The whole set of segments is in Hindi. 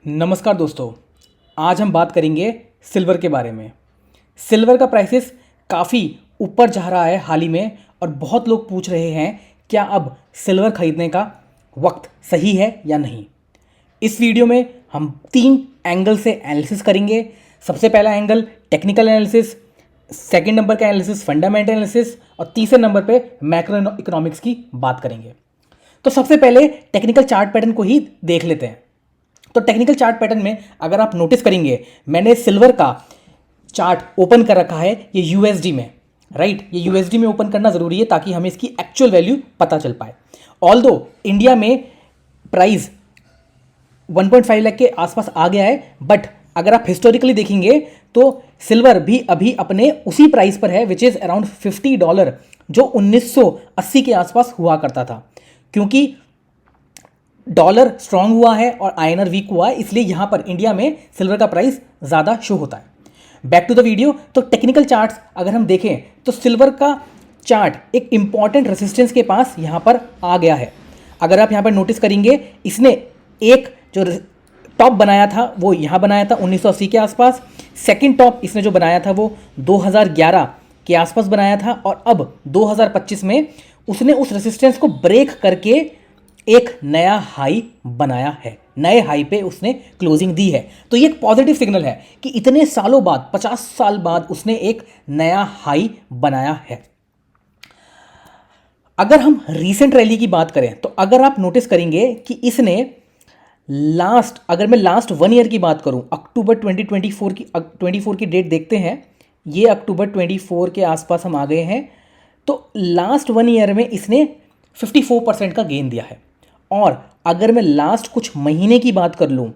नमस्कार दोस्तों। आज हम बात करेंगे सिल्वर के बारे में। सिल्वर का प्राइसेस काफ़ी ऊपर जा रहा है हाल ही में और बहुत लोग पूछ रहे हैं क्या अब सिल्वर खरीदने का वक्त सही है या नहीं। इस वीडियो में हम 3 एंगल से एनालिसिस करेंगे। सबसे पहला angle technical analysis, second number का एनालिसिस फंडामेंटल एनालिसिस और तीसरे नंबर पे मैक्रो इकोनॉमिक्स की बात करेंगे। तो सबसे पहले टेक्निकल चार्ट पैटर्न को ही देख लेते हैं। तो टेक्निकल चार्ट पैटर्न में अगर आप नोटिस करेंगे, मैंने सिल्वर का चार्ट ओपन कर रखा है ये यूएसडी में, राइट। ये यूएसडी में ओपन करना जरूरी है ताकि हमें इसकी एक्चुअल वैल्यू पता चल पाए। ऑल्दो इंडिया में प्राइस 1.5 लाख के आसपास आ गया है, बट अगर आप हिस्टोरिकली देखेंगे तो सिल्वर भी अभी अपने उसी प्राइस पर है विच इज अराउंड $50, जो 1980 के आसपास हुआ करता था। क्योंकि डॉलर स्ट्रांग हुआ है और आईएनआर वीक हुआ है, इसलिए यहां पर इंडिया में सिल्वर का प्राइस ज़्यादा शो होता है। Back to the video. तो टेक्निकल चार्ट्स अगर हम देखें तो सिल्वर का चार्ट एक इंपॉर्टेंट रेजिस्टेंस के पास यहां पर आ गया है। अगर आप यहां पर नोटिस करेंगे, इसने एक जो टॉप बनाया था वो यहां बनाया था 1980 के आसपास। सेकेंड टॉप इसने जो बनाया था वो 2011 के आसपास बनाया था और अब 2025 में उसने उस रेजिस्टेंस को ब्रेक करके एक नया हाई बनाया है। नए हाई पे उसने क्लोजिंग दी है। तो ये एक पॉजिटिव सिग्नल है कि इतने सालों बाद, 50 साल बाद उसने एक नया हाई बनाया है। अगर हम रीसेंट रैली की बात करें तो अगर आप नोटिस करेंगे कि इसने अगर मैं लास्ट 1 ईयर की बात करूं, अक्टूबर 2024 की डेट देखते हैं। ये अक्टूबर 24 के आसपास हम आ गए हैं। तो लास्ट 1 ईयर में इसने 54% का गेन दिया है। और अगर मैं लास्ट कुछ महीने की बात कर लूँ,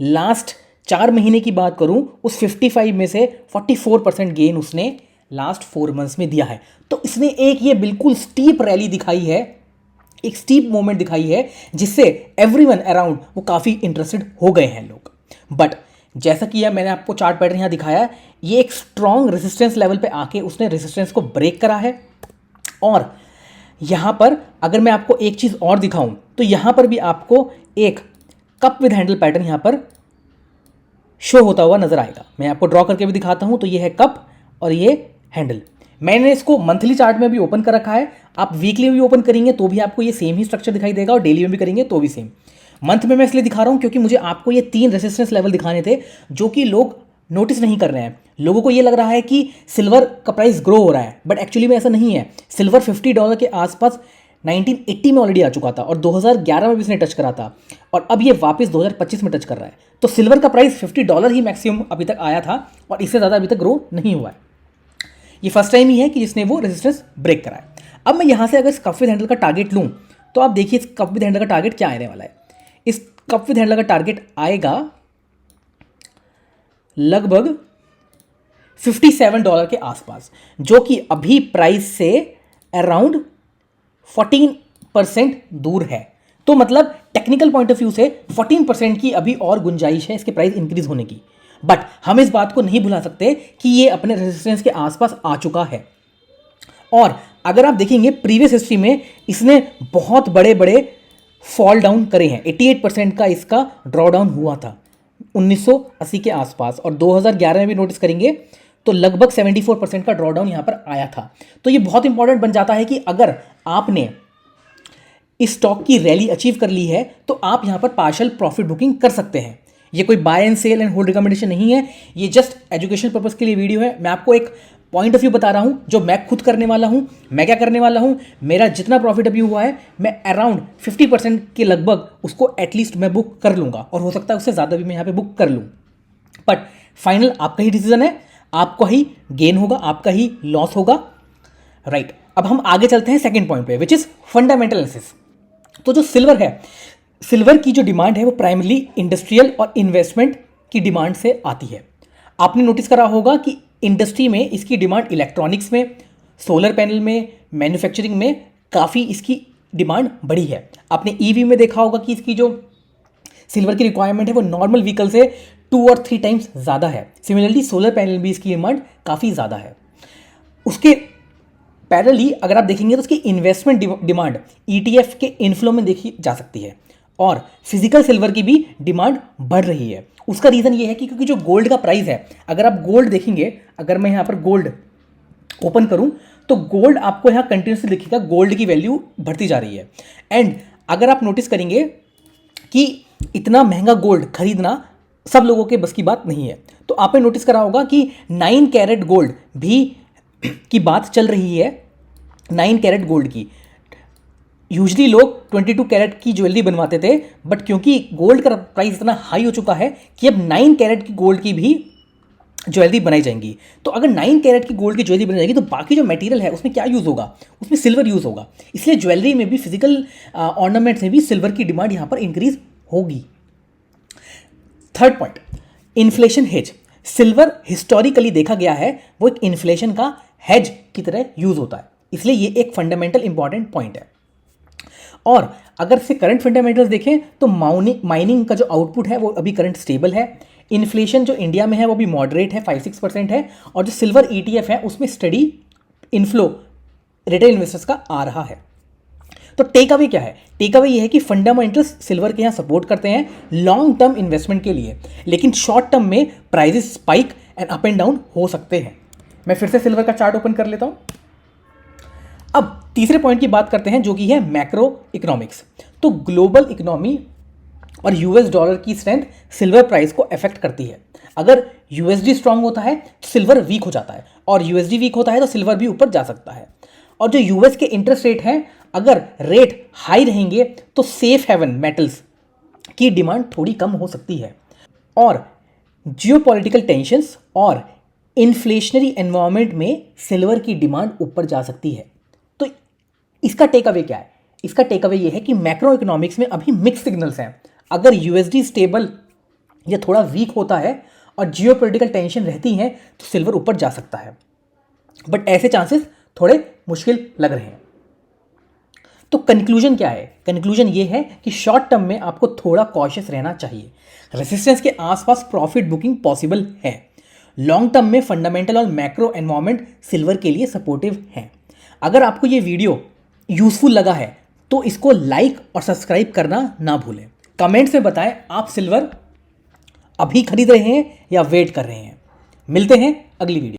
लास्ट 4 महीने की बात करूँ, उस 55 में से 44% गेन उसने लास्ट 4 मंथ्स में दिया है। तो इसने एक ये बिल्कुल स्टीप रैली दिखाई है, एक स्टीप मोमेंट दिखाई है, जिससे एवरीवन अराउंड वो काफ़ी इंटरेस्टेड हो गए हैं लोग। बट जैसा कि मैंने आपको चार्ट पैटर्न यहाँ दिखाया, ये एक स्ट्रॉन्ग रेजिस्टेंस लेवल पे आके उसने रेजिस्टेंस को ब्रेक करा है। और यहाँ पर अगर मैं आपको एक चीज़ और दिखाऊं तो यहाँ पर भी आपको एक कप विद हैंडल पैटर्न यहाँ पर शो होता हुआ नजर आएगा। मैं आपको ड्रॉ करके भी दिखाता हूँ। तो ये है कप और ये हैंडल। मैंने इसको मंथली चार्ट में भी ओपन कर रखा है। आप वीकली भी ओपन करेंगे तो भी आपको ये सेम ही स्ट्रक्चर दिखाई देगा और डेली में भी करेंगे तो भी सेम। मंथ में मैं इसलिए दिखा रहा हूँ क्योंकि मुझे आपको ये 3 रेजिस्टेंस लेवल दिखाने थे जो कि लोग नोटिस नहीं कर रहे हैं। लोगों को ये लग रहा है कि सिल्वर का प्राइस ग्रो हो रहा है, बट एक्चुअली में ऐसा नहीं है। सिल्वर $50 के आसपास 1980 में ऑलरेडी आ चुका था और 2011 में भी इसने टच करा था और अब ये वापस 2025 में टच कर रहा है। तो सिल्वर का प्राइस $50 ही मैक्सिमम अभी तक आया था और इससे ज़्यादा अभी तक ग्रो नहीं हुआ है। ये फर्स्ट टाइम ही है कि जिसने वो रेजिस्टेंस ब्रेक करा है। अब मैं यहाँ से अगर इस कप विद हैंडल का टारगेट लूँ तो आप देखिए इस कप विद हैंडल का टारगेट क्या आने वाला है। इस कप विद हैंडल का टारगेट आएगा लगभग $57 के आसपास, जो कि अभी प्राइस से अराउंड 14% दूर है। तो मतलब टेक्निकल पॉइंट ऑफ व्यू से 14% की अभी और गुंजाइश है इसके प्राइस इंक्रीज होने की। बट हम इस बात को नहीं भुला सकते कि ये अपने रेजिस्टेंस के आसपास आ चुका है। और अगर आप देखेंगे प्रीवियस हिस्ट्री में इसने बहुत बड़े बड़े फॉल डाउन करे हैं। 88% का इसका ड्रॉ डाउन हुआ था 1980 के आसपास और 2011 में भी नोटिस करेंगे तो लगभग 74% का ड्रॉ डाउन यहां पर आया था। तो ये बहुत इंपॉर्टेंट बन जाता है कि अगर आपने इस स्टॉक की रैली अचीव कर ली है तो आप यहां पर पार्शियल प्रॉफिट बुकिंग कर सकते हैं। ये कोई buy and sell and hold recommendation नहीं है, ये जस्ट एजुकेशन पर्पस के लिए वीडियो है। मैं आपको एक पॉइंट ऑफ व्यू बता रहा हूं जो मैं खुद करने वाला हूं। मैं क्या करने वाला हूं, मेरा जितना प्रॉफिट अभी हुआ है मैं अराउंड 50% के लगभग उसको एटलीस्ट मैं बुक कर लूंगा और हो सकता है उससे ज़्यादा भी मैं यहाँ पे बुक कर लूँ। बट फाइनल आपका ही डिसीजन है, आपका ही गेन होगा, आपका ही लॉस होगा, राइट। अब हम आगे चलते हैं सेकेंड पॉइंट पे विच इज फंडामेंटल एनालिसिस। तो जो सिल्वर है, सिल्वर की जो डिमांड है वो प्राइमरली इंडस्ट्रियल और इन्वेस्टमेंट की डिमांड से आती है। आपने नोटिस करा होगा कि इंडस्ट्री में इसकी डिमांड इलेक्ट्रॉनिक्स में, सोलर पैनल में, मैन्युफैक्चरिंग में काफ़ी इसकी डिमांड बढ़ी है। आपने ईवी में देखा होगा कि इसकी जो सिल्वर की रिक्वायरमेंट है वो नॉर्मल व्हीकल से 2 और 3 टाइम्स ज़्यादा है। सिमिलरली सोलर पैनल भी इसकी डिमांड काफ़ी ज़्यादा है। उसके पैरेलली अगर आप देखेंगे तो उसकी इन्वेस्टमेंट डिमांड ETF के इन्फ्लो में देखी जा सकती है। और फिजिकल सिल्वर की भी डिमांड बढ़ रही है। उसका रीज़न ये है कि क्योंकि जो गोल्ड का प्राइस है, अगर आप गोल्ड देखेंगे, अगर मैं यहाँ पर गोल्ड ओपन करूँ तो गोल्ड आपको यहाँ कंटिन्यूसली दिखेगा, गोल्ड की वैल्यू बढ़ती जा रही है। एंड अगर आप नोटिस करेंगे कि इतना महंगा गोल्ड खरीदना सब लोगों के बस की बात नहीं है। तो आपने नोटिस करा होगा कि 9 कैरेट गोल्ड भी की बात चल रही है, 9 कैरेट गोल्ड की। यूजली लोग 22 कैरेट की ज्वेलरी बनवाते थे, बट क्योंकि गोल्ड का प्राइस इतना हाई हो चुका है कि अब 9 कैरेट की गोल्ड की भी ज्वेलरी बनाई जाएंगी। तो अगर 9 कैरेट की गोल्ड की ज्वेलरी बनाई जाएगी तो बाकी जो मटेरियल है उसमें क्या यूज़ होगा, उसमें सिल्वर यूज़ होगा। इसलिए ज्वेलरी में भी, फिजिकल ऑर्नामेंट्स में भी सिल्वर की डिमांड यहाँ पर इंक्रीज होगी। Third point, inflation hedge. Silver historically देखा गया है वो एक इन्फ्लेशन का हेज की तरह यूज होता है, इसलिए ये एक फंडामेंटल इंपॉर्टेंट पॉइंट है। और अगर से करंट फंडामेंटल्स देखें तो माइनिंग का जो आउटपुट है वो अभी करंट स्टेबल है। इन्फ्लेशन जो इंडिया में है वो भी मॉडरेट है, 5-6% है। और जो सिल्वर ETF है उसमें स्टडी इनफ्लो रिटेल इन्वेस्टर्स का आ रहा है। तो टेक अवे क्या है? टेक अवे ये है कि फंडामेंटल्स सिल्वर के यहाँ सपोर्ट करते हैं लॉन्ग टर्म इन्वेस्टमेंट के लिए, लेकिन शॉर्ट टर्म में prices spike and up and down हो सकते हैं। मैं फिर से सिल्वर का चार्ट ओपन कर लेता हूं। अब तीसरे पॉइंट की बात करते हैं जो कि है मैक्रो इकोनॉमिक्स। तो ग्लोबल इकोनॉमी और US डॉलर की स्ट्रेंथ सिल्वर प्राइस को अफेक्ट करती है। अगर USD स्ट्रांग होता है तो सिल्वर वीक हो जाता है, और USD वीक होता है तो सिल्वर भी ऊपर जा सकता है। और जो US के इंटरेस्ट रेट हैं, अगर रेट हाई रहेंगे तो सेफ हेवन मेटल्स की डिमांड थोड़ी कम हो सकती है। और जियोपॉलिटिकल टेंशंस और इन्फ्लेशनरी एनवायरनमेंट में सिल्वर की डिमांड ऊपर जा सकती है। तो इसका टेक अवे क्या है? इसका टेक अवे ये है कि मैक्रो इकोनॉमिक्स में अभी मिक्स सिग्नल्स हैं। अगर USD स्टेबल या थोड़ा वीक होता है और जियोपॉलिटिकल टेंशन रहती हैं तो सिल्वर ऊपर जा सकता है, बट ऐसे चांसेस थोड़े मुश्किल लग रहे हैं। तो कंक्लूजन क्या है? कंक्लूजन ये है कि शॉर्ट टर्म में आपको थोड़ा कॉशियस रहना चाहिए। रेजिस्टेंस के आसपास प्रॉफिट बुकिंग पॉसिबल है। लॉन्ग टर्म में फंडामेंटल और मैक्रो एनवायरनमेंट सिल्वर के लिए सपोर्टिव है। अगर आपको ये वीडियो यूजफुल लगा है तो इसको लाइक और सब्सक्राइब करना ना भूलें। कमेंट्स में बताएं आप सिल्वर अभी खरीद रहे हैं या वेट कर रहे हैं। मिलते हैं अगली वीडियो।